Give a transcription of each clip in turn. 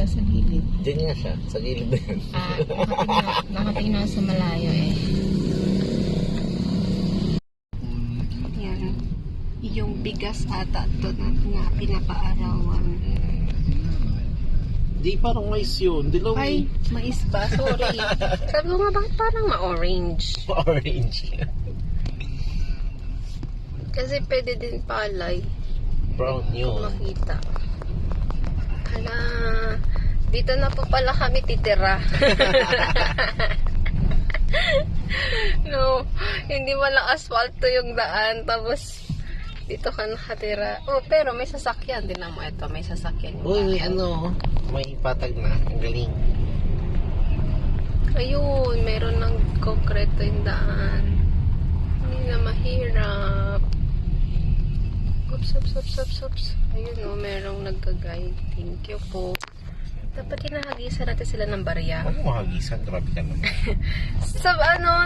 siya sa gilid. Diyan nga siya, sa gilid na yan. Nakatingin sa malayo eh. Yan. Yung bigas ata to na pinapaarawan. Di parang mais yun. Dilaw Ay, mais ba? Sorry. Sabi ko nga bakit parang ma-orange? orange. Kasi pwede din palay. Brown Kung yun. makita. Hala, dito na po pala kami titira. No, hindi walang asfalto yung daan. Tapos, dito ka nakatira. Oh, pero may sasakyan. Tingnan mo ito, may sasakyan. Yung Uy, may bahay. may patag na. Ang galing. Ayun, meron ng konkreto yung daan. Hindi na mahirap. Oops. Ayun o, merong nagka-guide. Thank you po. Dapat hinahagisan natin sila ng barya. Ano mahagisan? Grabe ka naman.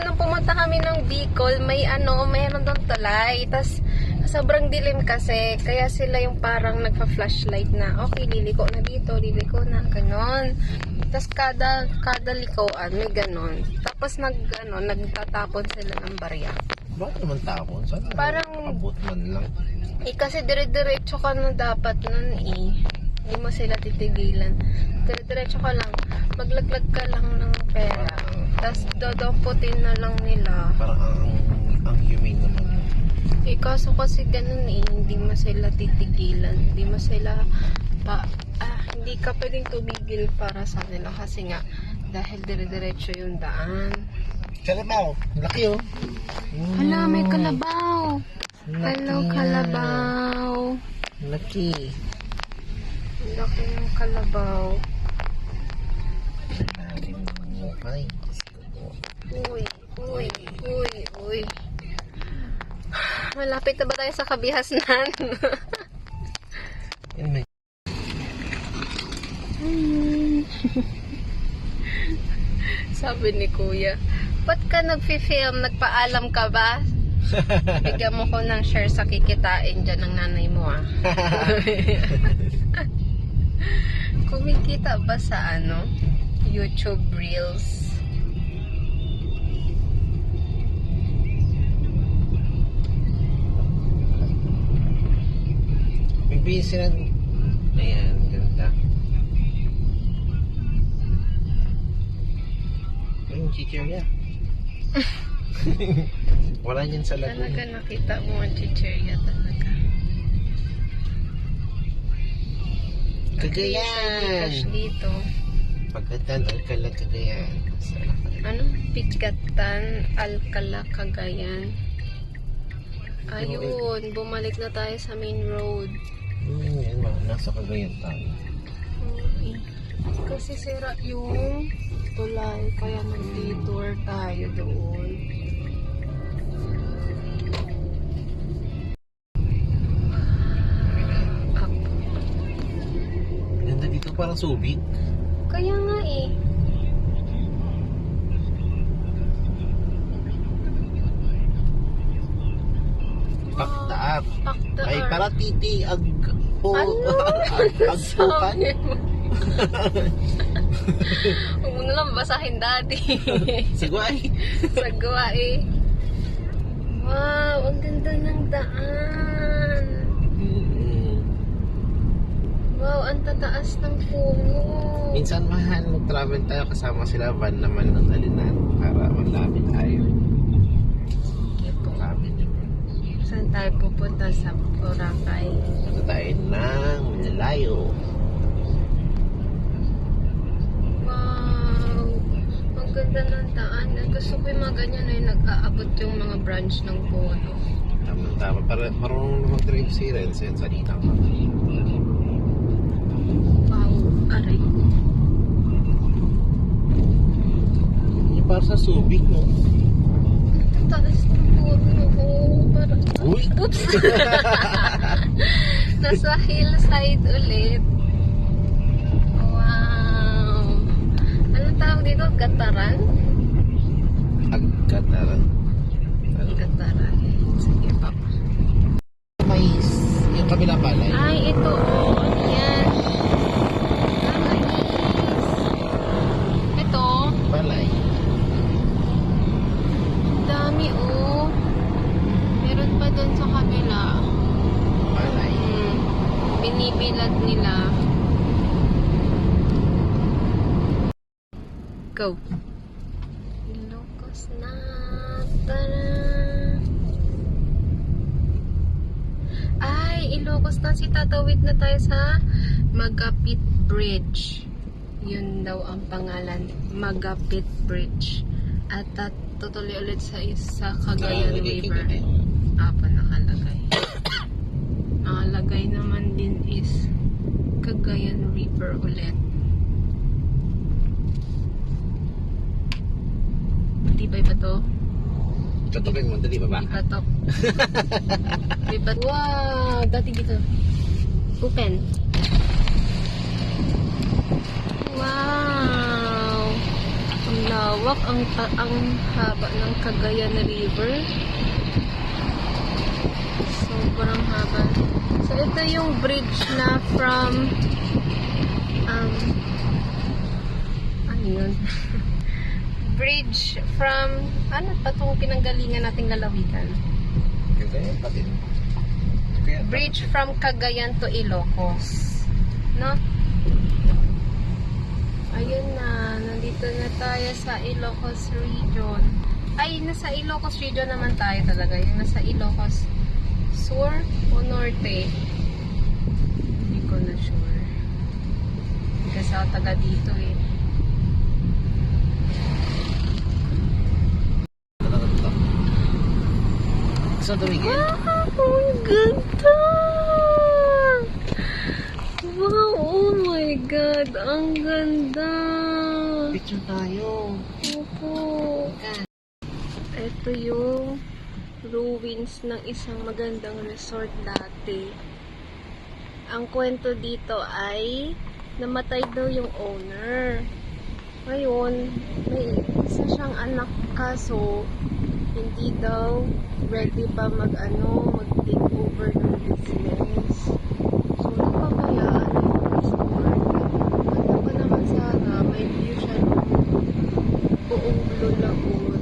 Nung pumunta kami ng Bicol, mayroon doon tulay. Tapos, sobrang dilim kasi. Kaya sila yung parang nagpa-flashlight na, okay, liliko na dito, liliko na, ganon. Tapos, kada likoan, may ganon. Tapos, nagtatapon sila ng barya. Bakit naman tapon? Sana Parang, abot man lang. kasi dire-diretso ka na dapat nun eh. Hindi mo sila titigilan. Dire-diretso ka lang. Maglaglag ka lang ng pera. Tapos dodamputin na lang nila. Parang ang humane naman yun. Kaso kasi ganun eh. Hindi mo sila titigilan. Hindi mo sila hindi ka pwedeng tumigil para sa nila. Kasi nga, dahil dire-diretso yung daan. Kalabaw. Laki oh. Hala, may kalabaw. Hello, Laki kalabaw. yan. Laki. Laki ng kalabaw. Ay. Uy. Malapit na ba tayo sa kabihasnan? Yan may. Sabi ni Kuya, ba't ka nagfi-film? Nagpaalam ka ba? Bigyan mo ko ng share sa kikitain dyan ng nanay mo ah. Kumikita ba sa YouTube Reels? May busy na. Ayan, ganda. Yung chichirya. Wala niyan sa Talaga Laguna. nakita mo ang chichirya talaga. Cagayan! Cash dito. Pagkatan, Alcala, Cagayan. Pigatan, Alcala, Cagayan. Ayun, bumalik na tayo sa main road. Yan ba? Nasa Cagayan tayo. Okay. Kasi sira yung tulay, kaya nag-detour tayo doon. Ganda dito parang Subic. Kaya nga eh. Paktaar. Paktaar. Ay, para titi, agpukan. Sabi mo. Huwag mo na lang basahin dati. Sagway. Sagwa eh. Wow, ang ganda ng daan. Wow, ang tataas ng puno. Minsan mahal mag-travel tayo kasama sila, van naman ng alinan para malapit tayo. Ito kami naman. Saan tayo pupunta sa Boracay? Ito tayo ng Manalayo. Wow, ang ganda ng daan. Gusto ko yung mga ganyan na yung nag-aabot yung mga branch ng puno. Tama. Para marunong na mag-drive si Renz yan sa Linang. Wow, aray. Yung para sa Subic, no? Ang taas ng puno. Parang... Uy! Oops! Nasa hillside ulit. Wow! Anong tawag dito? Gataran? Agkataran. Gataran. Sige, Papa. Mais. Yung kabila palay. Ay, ito. Oh, ano yan? Go. Ilocos na. Tara. Ay, Ilocos na. Tatawid na tayo sa Magapit Bridge. Yun daw ang pangalan. Magapit Bridge. At tutuloy ulit sa Cagayan River. Apa nakalagay. Nakalagay naman din is Cagayan River ulit. Matibay ba to? Tutupin mo, dali ba ba? Di ba to? Di ba? Wow! Dati dito. Open. Wow! Ang lawak, ang haba ng Cagayan River. Sobrang haba. So, ito yung bridge na from ano yun? Bridge from ano pa itong pinanggalingan nating lalawigan? Bridge from Cagayan to Ilocos. No? Ayun na, nandito na tayo sa Ilocos region. Ay, nasa Ilocos region naman tayo talaga. Yung nasa Ilocos Sur o Norte. Hindi ko na sure. Kasi ako taga dito eh. So, tumigil. Wow! Ang ganda! Wow! Oh my God! Ang ganda! Picture tayo. Opo! Ito yung ruins ng isang magandang resort dati. Ang kwento dito ay namatay daw yung owner. Ngayon, may isa siyang anak kaso hindi daw ready pa mag-take over ng business. So, napabayaan yung resort. Ganda pa naman sana, may view siya ng buong Blue Lagoon.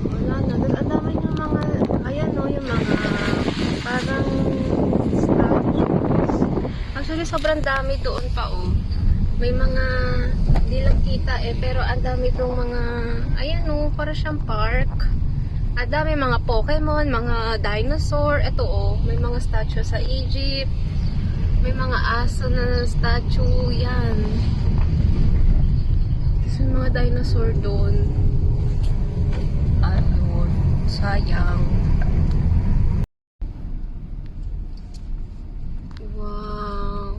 Wala na. Tapos, ang dami ng mga, ayan o, yung mga parang statues. Actually, sobrang dami doon pa o. May mga, hindi lang kita pero ang dami itong mga, ayan o, para siyang park. Ang dami mga Pokemon, mga dinosaur. Ito o, may mga statue sa Egypt. May mga aso na statue, yan. May mga dinosaur doon. Ayun, sayang. Wow.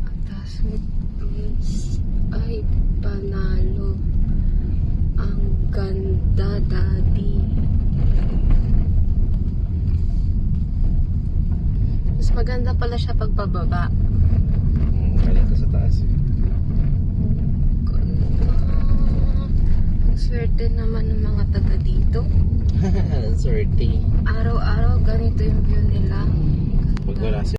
Atas ay panalo. Ang ganda, daddy. Mas maganda pala siya pagpababa. Kaya ka sa taas eh. Ang swerte naman ng mga taga dito. Swerte. Araw